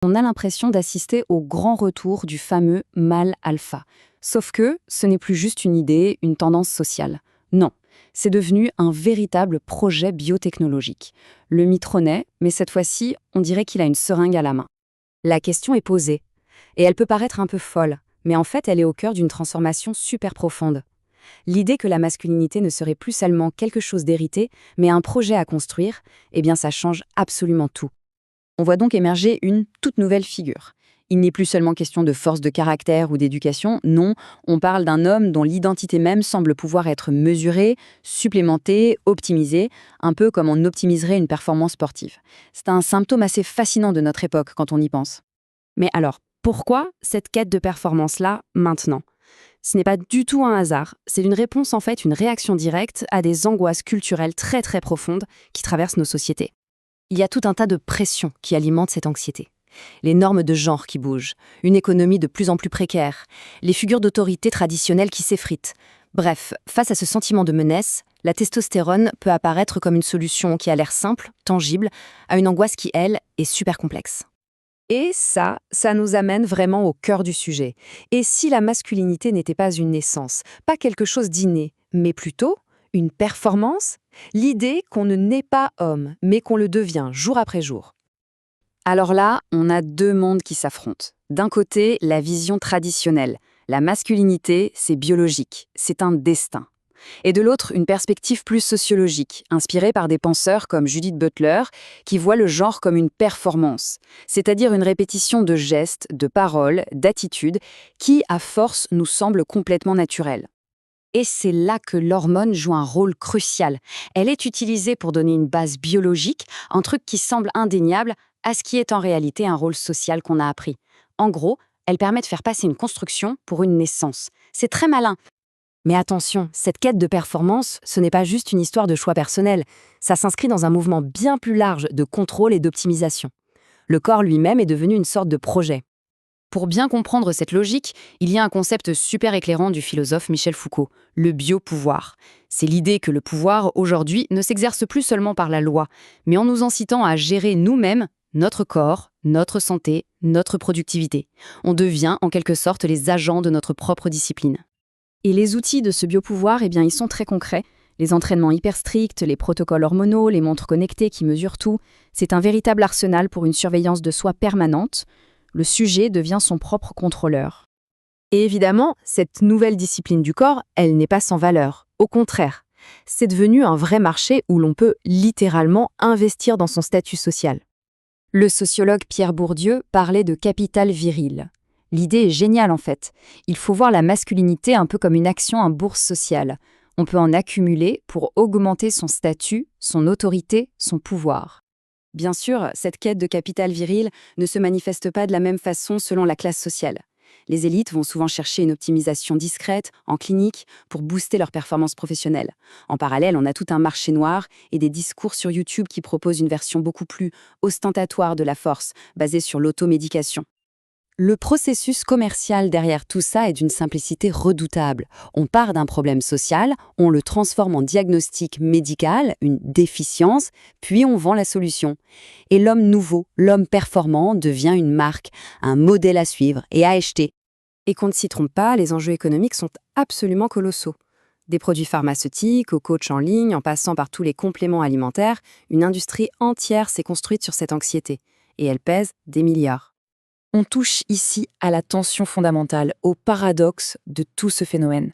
On a l'impression d'assister au grand retour du fameux mâle alpha. Sauf que ce n'est plus juste une idée, une tendance sociale. Non, c'est devenu un véritable projet biotechnologique. Le mythe renaît, mais cette fois-ci, on dirait qu'il a une seringue à la main. La question est posée, et elle peut paraître un peu folle, mais en fait elle est au cœur d'une transformation super profonde. L'idée que la masculinité ne serait plus seulement quelque chose d'hérité, mais un projet à construire, eh bien ça change absolument tout. On voit donc émerger une toute nouvelle figure. Il n'est plus seulement question de force de caractère ou d'éducation, non, on parle d'un homme dont l'identité même semble pouvoir être mesurée, supplémentée, optimisée, un peu comme on optimiserait une performance sportive. C'est un symptôme assez fascinant de notre époque quand on y pense. Mais alors, pourquoi cette quête de performance-là, maintenant ? Ce n'est pas du tout un hasard, c'est une réponse en fait, une réaction directe à des angoisses culturelles très très profondes qui traversent nos sociétés. Il y a tout un tas de pressions qui alimentent cette anxiété. Les normes de genre qui bougent, une économie de plus en plus précaire, les figures d'autorité traditionnelles qui s'effritent. Bref, face à ce sentiment de menace, la testostérone peut apparaître comme une solution qui a l'air simple, tangible, à une angoisse qui, elle, est super complexe. Et ça nous amène vraiment au cœur du sujet. Et si la masculinité n'était pas une naissance, pas quelque chose d'inné, mais plutôt une performance ? L'idée qu'on ne naît pas homme, mais qu'on le devient jour après jour. Alors là, on a deux mondes qui s'affrontent. D'un côté, la vision traditionnelle. La masculinité, c'est biologique, c'est un destin. Et de l'autre, une perspective plus sociologique, inspirée par des penseurs comme Judith Butler, qui voient le genre comme une performance, c'est-à-dire une répétition de gestes, de paroles, d'attitudes, qui, à force, nous semblent complètement naturelles. Et c'est là que l'hormone joue un rôle crucial. Elle est utilisée pour donner une base biologique, un truc qui semble indéniable, à ce qui est en réalité un rôle social qu'on a appris. En gros, elle permet de faire passer une construction pour une naissance. C'est très malin. Mais attention, cette quête de performance, ce n'est pas juste une histoire de choix personnel. Ça s'inscrit dans un mouvement bien plus large de contrôle et d'optimisation. Le corps lui-même est devenu une sorte de projet. Pour bien comprendre cette logique, il y a un concept super éclairant du philosophe Michel Foucault, le biopouvoir. C'est l'idée que le pouvoir, aujourd'hui, ne s'exerce plus seulement par la loi, mais en nous incitant à gérer nous-mêmes notre corps, notre santé, notre productivité. On devient, en quelque sorte, les agents de notre propre discipline. Et les outils de ce biopouvoir, eh bien, ils sont très concrets. Les entraînements hyper stricts, les protocoles hormonaux, les montres connectées qui mesurent tout, c'est un véritable arsenal pour une surveillance de soi permanente. Le sujet devient son propre contrôleur. Et évidemment, cette nouvelle discipline du corps, elle n'est pas sans valeur. Au contraire, c'est devenu un vrai marché où l'on peut littéralement investir dans son statut social. Le sociologue Pierre Bourdieu parlait de capital viril. L'idée est géniale en fait. Il faut voir la masculinité un peu comme une action en bourse sociale. On peut en accumuler pour augmenter son statut, son autorité, son pouvoir. Bien sûr, cette quête de capital viril ne se manifeste pas de la même façon selon la classe sociale. Les élites vont souvent chercher une optimisation discrète, en clinique, pour booster leur performance professionnelle. En parallèle, on a tout un marché noir et des discours sur YouTube qui proposent une version beaucoup plus ostentatoire de la force, basée sur l'automédication. Le processus commercial derrière tout ça est d'une simplicité redoutable. On part d'un problème social, on le transforme en diagnostic médical, une déficience, puis on vend la solution. Et l'homme nouveau, l'homme performant devient une marque, un modèle à suivre et à acheter. Et qu'on ne s'y trompe pas, les enjeux économiques sont absolument colossaux. Des produits pharmaceutiques, aux coachs en ligne, en passant par tous les compléments alimentaires, une industrie entière s'est construite sur cette anxiété. Et elle pèse des milliards. On touche ici à la tension fondamentale, au paradoxe de tout ce phénomène.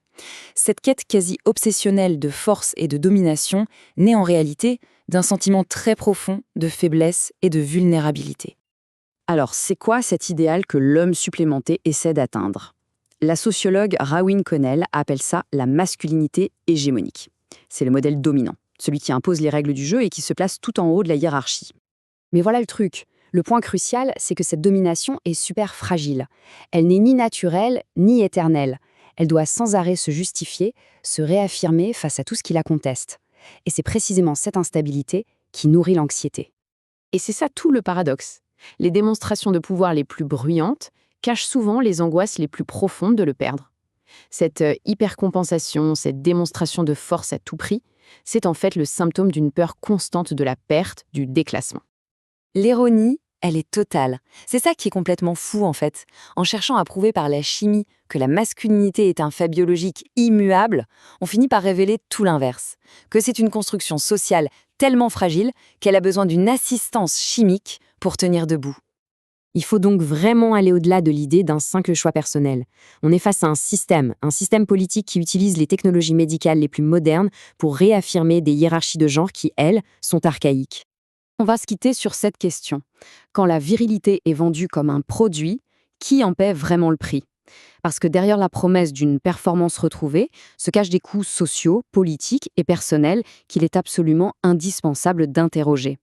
Cette quête quasi obsessionnelle de force et de domination naît en réalité d'un sentiment très profond de faiblesse et de vulnérabilité. Alors, c'est quoi cet idéal que l'homme supplémenté essaie d'atteindre ? La sociologue Rawin Connell appelle ça la masculinité hégémonique. C'est le modèle dominant, celui qui impose les règles du jeu et qui se place tout en haut de la hiérarchie. Mais voilà le truc. Le point crucial, c'est que cette domination est super fragile. Elle n'est ni naturelle, ni éternelle. Elle doit sans arrêt se justifier, se réaffirmer face à tout ce qui la conteste. Et c'est précisément cette instabilité qui nourrit l'anxiété. Et c'est ça tout le paradoxe. Les démonstrations de pouvoir les plus bruyantes cachent souvent les angoisses les plus profondes de le perdre. Cette hypercompensation, cette démonstration de force à tout prix, c'est en fait le symptôme d'une peur constante de la perte, du déclassement. L'ironie, Elle est totale. C'est ça qui est complètement fou en fait. En cherchant à prouver par la chimie que la masculinité est un fait biologique immuable, on finit par révéler tout l'inverse. Que c'est une construction sociale tellement fragile qu'elle a besoin d'une assistance chimique pour tenir debout. Il faut donc vraiment aller au-delà de l'idée d'un simple choix personnel. On est face à un système politique qui utilise les technologies médicales les plus modernes pour réaffirmer des hiérarchies de genre qui, elles, sont archaïques. On va se quitter sur cette question. Quand la virilité est vendue comme un produit, qui en paie vraiment le prix? Parce que derrière la promesse d'une performance retrouvée se cachent des coûts sociaux, politiques et personnels qu'il est absolument indispensable d'interroger.